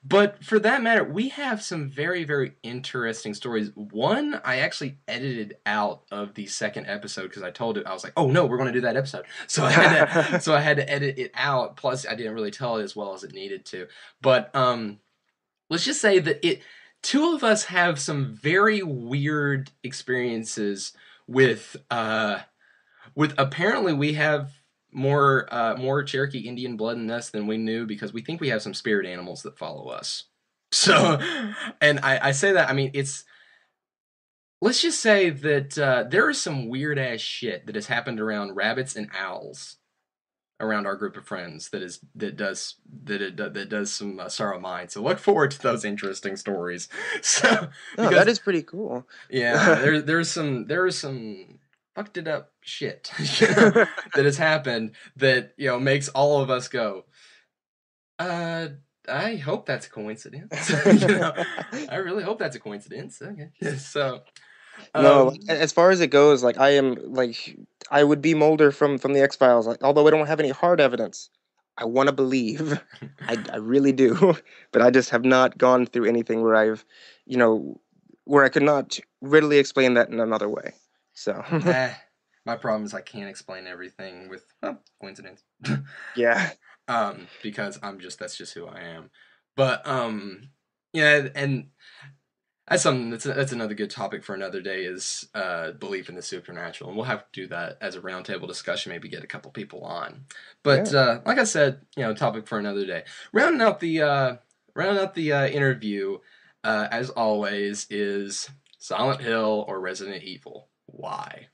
but for that matter, we have some very, very interesting stories. One I actually edited out of the second episode because I told it I was like, "Oh no, we're going to do that episode." So I had to edit it out. Plus, I didn't really tell it as well as it needed to. But let's just say that it. Two of us have some very weird experiences with apparently we have more Cherokee Indian blood in us than we knew because we think we have some spirit animals that follow us. So, and I say that, I mean, it's, let's just say that there is some weird ass shit that has happened around rabbits and owls around our group of friends that does some sorrow mine. So look forward to those interesting stories. So No, that because is pretty cool. yeah, there is some fucked it up shit that has happened that makes all of us go, uh, I hope that's a coincidence. I really hope that's a coincidence. Okay, so No, like, um, as far as it goes, like I would be Mulder from the X-Files. Like, although I don't have any hard evidence, I want to believe. I really do, but I just have not gone through anything where you know, where I could not readily explain that in another way. So, my problem is I can't explain everything with coincidence. yeah, Because that's just who I am. But yeah, and that's something that's another good topic for another day is belief in the supernatural, and we'll have to do that as a roundtable discussion. Maybe get a couple people on. But yeah. like I said, topic for another day. Rounding out the interview, as always, is Silent Hill or Resident Evil. Why?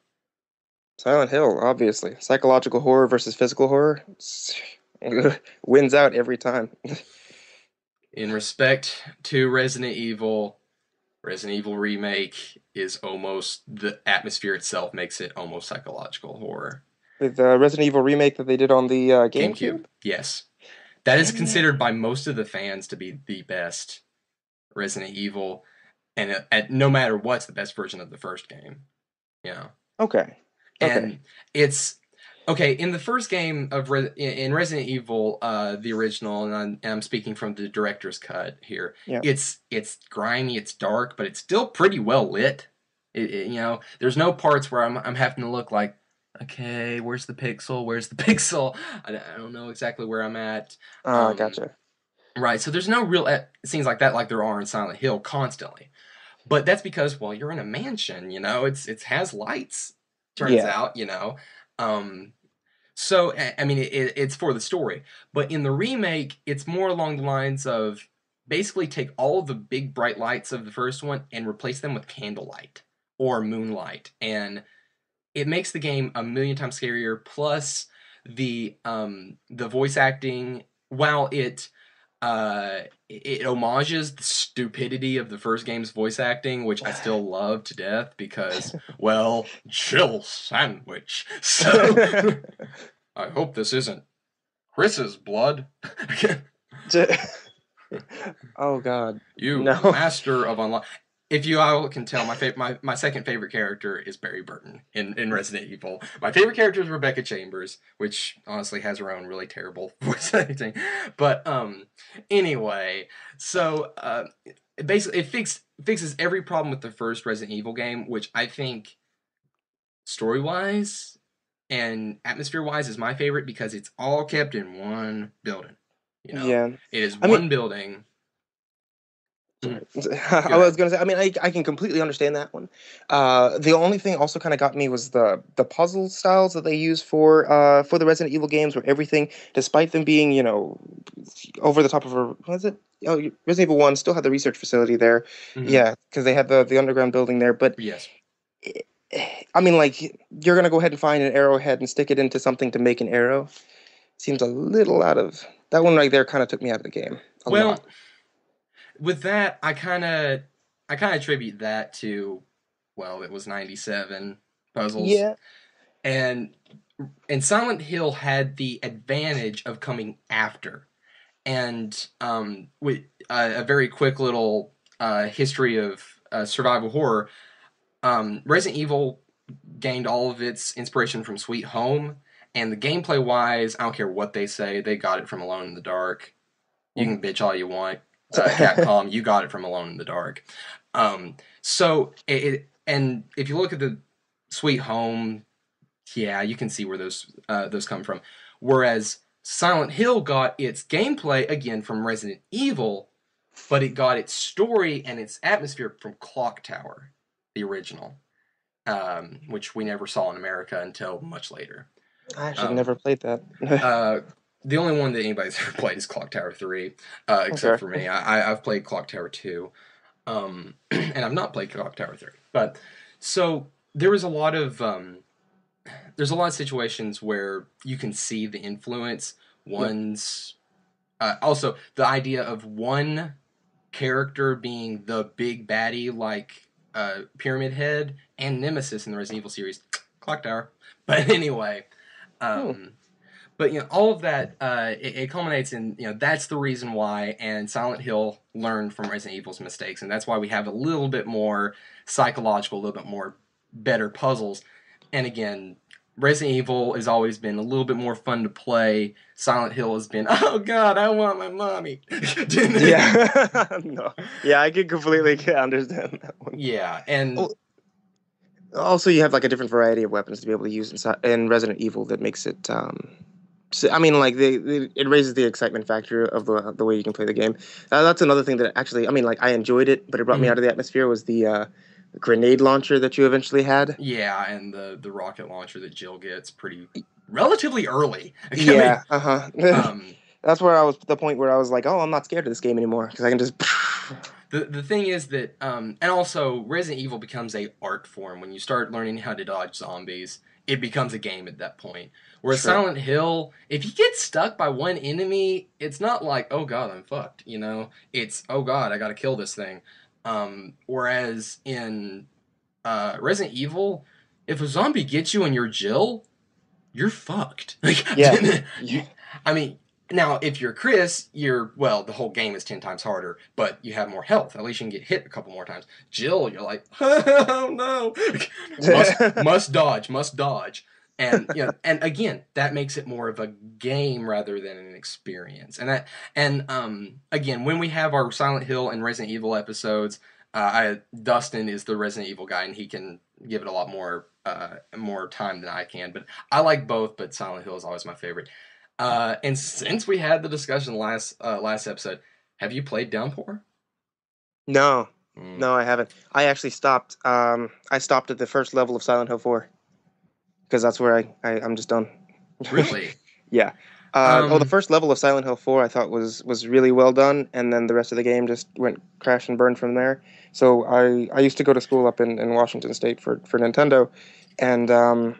Silent Hill, obviously, psychological horror versus physical horror wins out every time. In respect to Resident Evil Remake is almost the atmosphere itself makes it almost psychological horror. The Resident Evil remake that they did on the GameCube, GameCube. yes. That is Yeah. considered by most of the fans to be the best Resident Evil, and no matter what's the best version of the first game. Yeah. Okay. Okay. And it's okay in the first game of in Resident Evil, the original, and I'm speaking from the director's cut here. Yeah. It's grimy, it's dark, but it's still pretty well lit. There's no parts where I'm having to look like, okay, where's the pixel? Where's the pixel? I don't know exactly where I'm at. Gotcha. Right, so there's no real scenes like that like there are in Silent Hill constantly. But that's because, well, you're in a mansion, it has lights, turns Yeah. out. Um, so, I mean, it's for the story. But in the remake, it's more along the lines of basically take all of the big bright lights of the first one and replace them with candlelight or moonlight. And it makes the game a million times scarier. Plus, the voice acting, while it homages the stupidity of the first game's voice acting, which I still love to death because, well, chill sandwich. So I hope this isn't Chris's blood. Oh God. You No. master of unlock. If you all can tell, my second favorite character is Barry Burton in Resident Evil. My favorite character is Rebecca Chambers, which honestly has her own really terrible voice acting. But anyway, so basically it fixes every problem with the first Resident Evil game, which I think story wise and atmosphere wise is my favorite because it's all kept in one building. Yeah. It is I mean, one building. sorry. Go I was ahead. gonna say. I mean, I can completely understand that one. The only thing also kind of got me was the puzzle styles that they use for the Resident Evil games, where everything, despite them being over the top of a what is it? Oh, Resident Evil 1 still had the research facility there. Mhm. Yeah, because they had the underground building there. But Yes. I mean, like, you're gonna go ahead and find an arrowhead and stick it into something to make an arrow. Seems a little out of that one right there. Kind of took me out of the game. a Well, lot. with that, I kind of attribute that to, well, it was 97 puzzles, Yeah. and Silent Hill had the advantage of coming after. And with a very quick little history of survival horror, Resident Evil gained all of its inspiration from Sweet Home, and the gameplay wise, I don't care what they say, they got it from Alone in the Dark. You can bitch all you want, Capcom, you got it from Alone in the Dark. So and if you look at the Sweet Home, yeah, you can see where those come from. Whereas Silent Hill got its gameplay again from Resident Evil, but it got its story and its atmosphere from Clock Tower, the original, which we never saw in America until much later. I actually Um, never played that. the only one that anybody's ever played is Clock Tower 3, except Okay. for me. I've played Clock Tower 2, and I've not played Clock Tower 3. But so there was a lot of there's a lot of situations where you can see the influence. Yep. One's also the idea of one character being the big baddie like Pyramid Head and Nemesis in the Resident Evil series, Clock Tower. But anyway, Hmm. but all of that it culminates in that's the reason why, and Silent Hill learned from Resident Evil's mistakes, and that's why we have a little bit more psychological, a little bit more better puzzles. And again, Resident Evil has always been a little bit more fun to play. Silent Hill has been, oh god, I want my mommy. Yeah. No. Yeah, I can completely understand that one. Yeah, and Oh, also, you have like a different variety of weapons to be able to use in Resident Evil that makes it. So, I mean, like it raises the excitement factor of the way you can play the game. That's another thing that actually, I mean, like I enjoyed it, but it brought me out of the atmosphere was the grenade launcher that you eventually had. yeah, and the rocket launcher that Jill gets pretty relatively early. I mean, Yeah, uh-huh. um, That's where I was, the point where I was like, oh, I'm not scared of this game anymore because I can just. the thing is that and also Resident Evil becomes a art form when you start learning how to dodge zombies. It becomes a game at that point. Whereas Sure. Silent Hill, if you get stuck by one enemy, it's not like, oh god, I'm fucked. It's, oh god, I got to kill this thing. Whereas in Resident Evil, if a zombie gets you and you're Jill, you're fucked. Like, Yeah. I mean, now if you're Chris, the whole game is 10 times harder, but you have more health. At least you can get hit a couple more times. Jill, you're like, oh no, must dodge, must dodge. And and again, that makes it more of a game rather than an experience. And again, when we have our Silent Hill and Resident Evil episodes, Dustin is the Resident Evil guy, and he can give it a lot more time than I can. But I like both, but Silent Hill is always my favorite. And since we had the discussion last episode, have you played Downpour? No, no, I haven't. I actually stopped. I stopped at the first level of Silent Hill 4 because that's where I'm just done. Really? Yeah. The first level of Silent Hill 4 I thought was really well done, and then the rest of the game just went crash and burn from there. So I used to go to school up in Washington State for Nintendo, and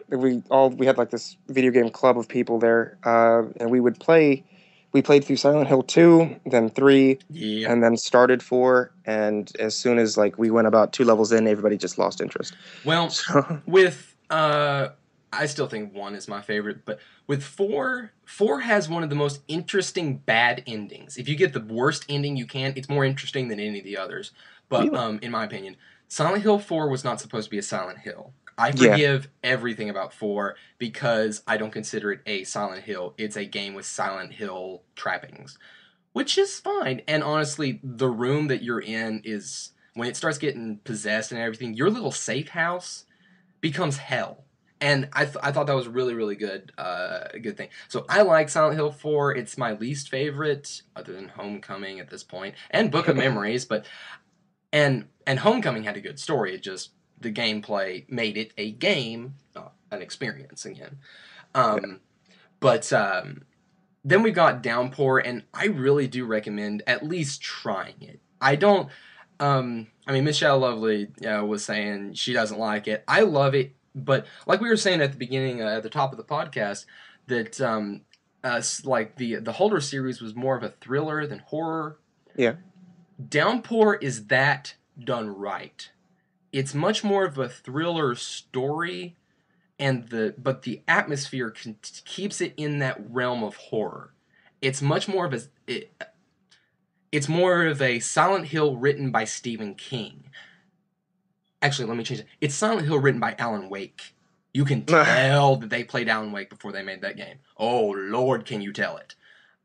we had like this video game club of people there, and we would play. We played through Silent Hill 2, then 3, Yeah. and then started 4, and as soon as like we went about 2 levels in, everybody just lost interest. Well, So, with I still think 1 is my favorite, but with 4 has one of the most interesting bad endings. If you get the worst ending you can, it's more interesting than any of the others. But really? in my opinion, Silent Hill 4 was not supposed to be a Silent Hill. I Yeah. forgive everything about 4 because I don't consider it a Silent Hill. It's a game with Silent Hill trappings, which is fine. And honestly, the room that you're in is, when it starts getting possessed and everything, your little safe house becomes hell. And I thought that was a really, really good good thing. So I like Silent Hill 4. It's my least favorite, other than Homecoming at this point, and Book of Memories. But and Homecoming had a good story. It just, the gameplay made it a game, not an experience again. But then we got Downpour, and I really do recommend at least trying it. I don't. I mean, Michelle Lovely was saying she doesn't like it. I love it, but like we were saying at the beginning, at the top of the podcast, that like the Holder series was more of a thriller than horror. Yeah. Downpour is that done right. It's much more of a thriller story, but the atmosphere keeps it in that realm of horror. It's much more of it's more of a Silent Hill written by Stephen King. Actually, let me change it. It's Silent Hill written by Alan Wake. You can tell that they played Alan Wake before they made that game. Oh Lord, can you tell it?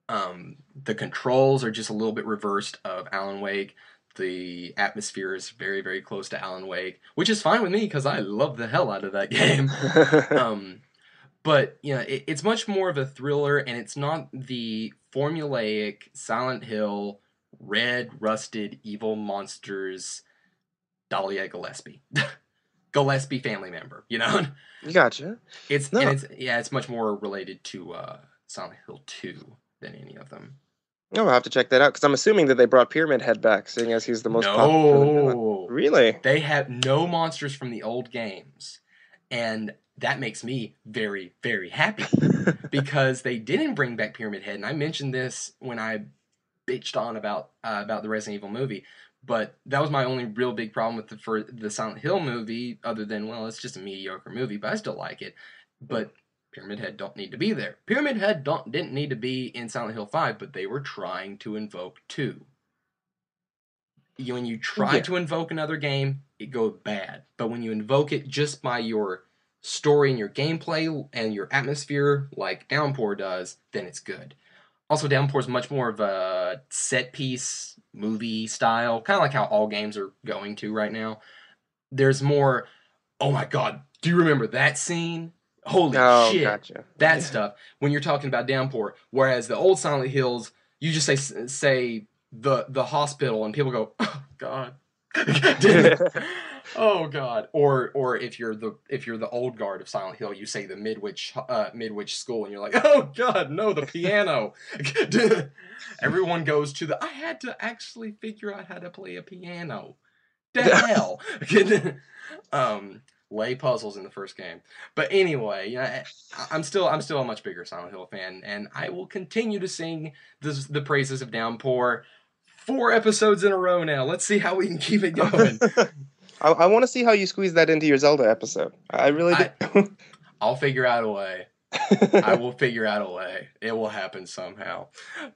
The controls are just a little bit reversed of Alan Wake. The atmosphere is very, very close to Alan Wake, which is fine with me because I love the hell out of that game. But you know, it's much more of a thriller, and it's not the formulaic Silent Hill, red, rusted, evil monsters, Dahlia Gillespie. Gillespie family member, you know? Gotcha. It's much more related to Silent Hill 2 than any of them. Oh, I'll have to check that out because I'm assuming that they brought Pyramid Head back, seeing as he's the most popular. No, Really? They have no monsters from the old games, and that makes me very, very happy because they didn't bring back Pyramid Head. And I mentioned this when I bitched on about the Resident Evil movie, but that was my only real big problem with the Silent Hill movie, other than, well, it's just a mediocre movie, but I still like it. But Pyramid Head don't need to be there. Pyramid Head didn't need to be in Silent Hill 5, but they were trying to invoke 2. When you try to invoke another game, it goes bad. But when you invoke it just by your story and your gameplay and your atmosphere, like Downpour does, then it's good. Also, Downpour is much more of a set-piece movie style, kind of like how all games are going to right now. There's more, oh my god, do you remember that scene? Holy shit. Gotcha. That stuff. When you're talking about Downpour, whereas the old Silent Hills, you just say the hospital and people go, oh god. Oh god. Or if you're the old guard of Silent Hill, you say the Midwich school and you're like, oh god, no, the piano. Everyone goes to I had to actually figure out how to play a piano. The hell. Lay puzzles in the first game. But anyway, you know, I'm still a much bigger Silent Hill fan, and I will continue to sing the praises of Downpour 4 episodes in a row now. Let's see how we can keep it going. I want to see how you squeeze that into your Zelda episode. I really do. I'll figure out a way. I will figure out a way. It will happen somehow.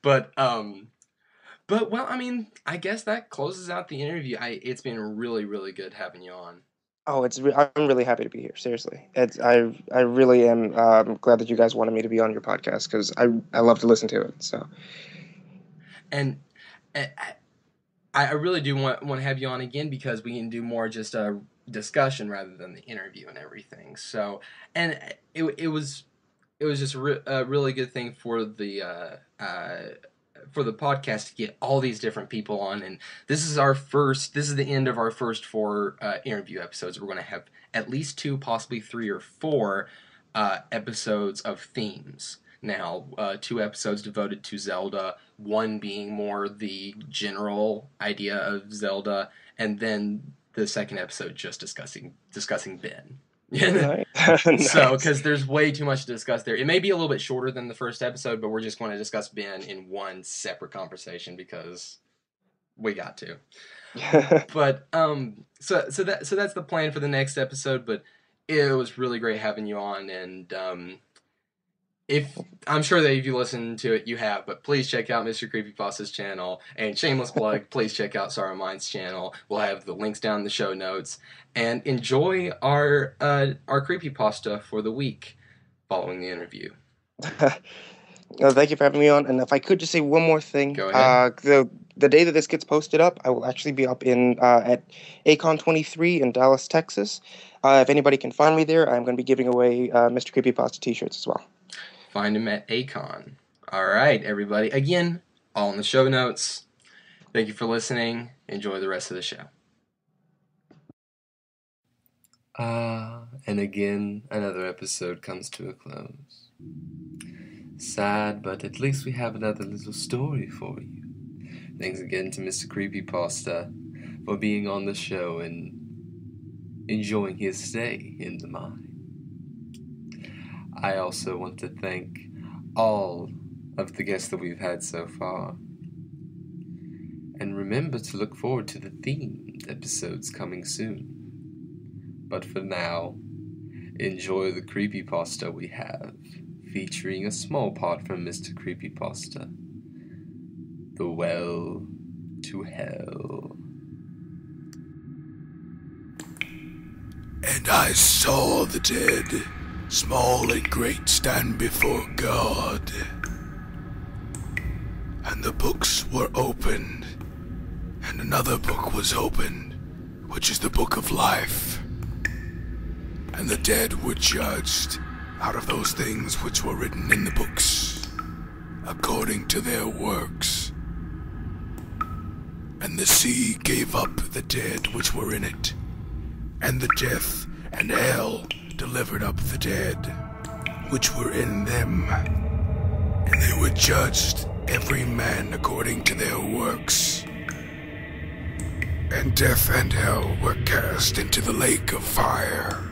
But well, I mean, I guess that closes out the interview. It's been really, really good having you on. Oh, I'm really happy to be here. Seriously, I really am glad that you guys wanted me to be on your podcast because I love to listen to it. So, and I really do want to have you on again because we can do more just a discussion rather than the interview and everything. So, and it was just a really good thing for the podcast to get all these different people on, and this is the end of our first 4 interview episodes. We're going to have at least 2, possibly 3 or 4 episodes of themes. Now, 2 episodes devoted to Zelda, 1 being more the general idea of Zelda, and then the second episode just discussing Ben. Nice. So, because there's way too much to discuss there. It may be a little bit shorter than the first episode, but we're just going to discuss Ben in one separate conversation because we got to. But so that's the plan for the next episode. But it was really great having you on, and if I'm sure that if you listen to it, you have, but please check out Mr. Creepypasta's channel, and shameless plug, please check out Sorrow Mind's channel. We'll have the links down in the show notes, and enjoy our creepypasta for the week following the interview. Thank you for having me on, and if I could just say one more thing. Go ahead. The day that this gets posted up, I will actually be up at Acon 23 in Dallas, Texas. If anybody can find me there, I'm going to be giving away Mr. Creepypasta t-shirts as well. Find him at Acon. All right, everybody. Again, all in the show notes. Thank you for listening. Enjoy the rest of the show. And again, another episode comes to a close. Sad, but at least we have another little story for you. Thanks again to Mr. Creepypasta for being on the show and enjoying his stay in the mine. I also want to thank all of the guests that we've had so far. And remember to look forward to the themed episodes coming soon. But for now, enjoy the creepypasta we have, featuring a small part from MrCreepyPasta. The Well to Hell. And I saw the dead, small and great, stand before God. And the books were opened, and another book was opened, which is the book of life. And the dead were judged out of those things which were written in the books, according to their works. And the sea gave up the dead which were in it, and the death and hell delivered up the dead which were in them. And they were judged, every man according to their works. And death and hell were cast into the lake of fire.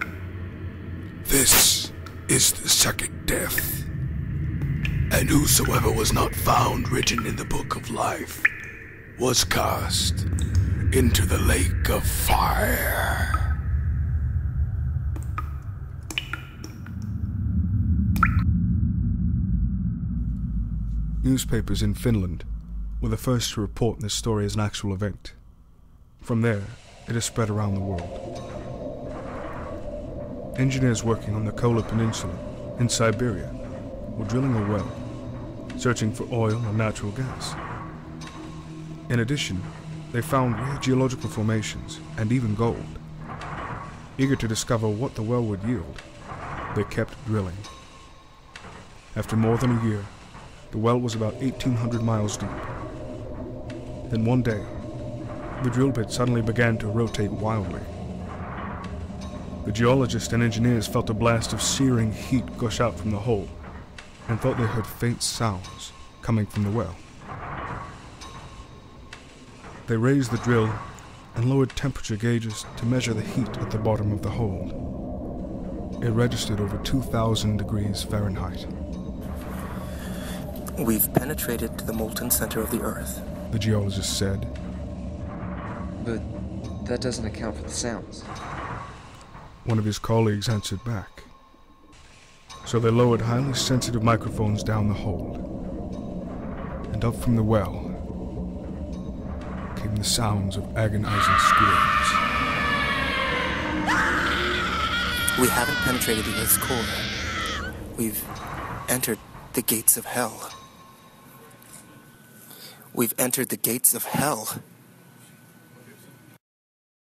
This is the second death. And whosoever was not found written in the book of life was cast into the lake of fire. Newspapers in Finland were the first to report this story as an actual event. From there, it has spread around the world. Engineers working on the Kola Peninsula in Siberia were drilling a well, searching for oil and natural gas. In addition, they found rare geological formations and even gold. Eager to discover what the well would yield, they kept drilling. After more than a year, the well was about 1,800 miles deep. Then one day, the drill bit suddenly began to rotate wildly. The geologists and engineers felt a blast of searing heat gush out from the hole and thought they heard faint sounds coming from the well. They raised the drill and lowered temperature gauges to measure the heat at the bottom of the hole. It registered over 2,000 degrees Fahrenheit. We've penetrated to the molten center of the Earth, the geologist said. But that doesn't account for the sounds. One of his colleagues answered back. So they lowered highly sensitive microphones down the hole. And up from the well came the sounds of agonizing screams. We haven't penetrated the Earth's core. We've entered the gates of hell. We've entered the gates of hell.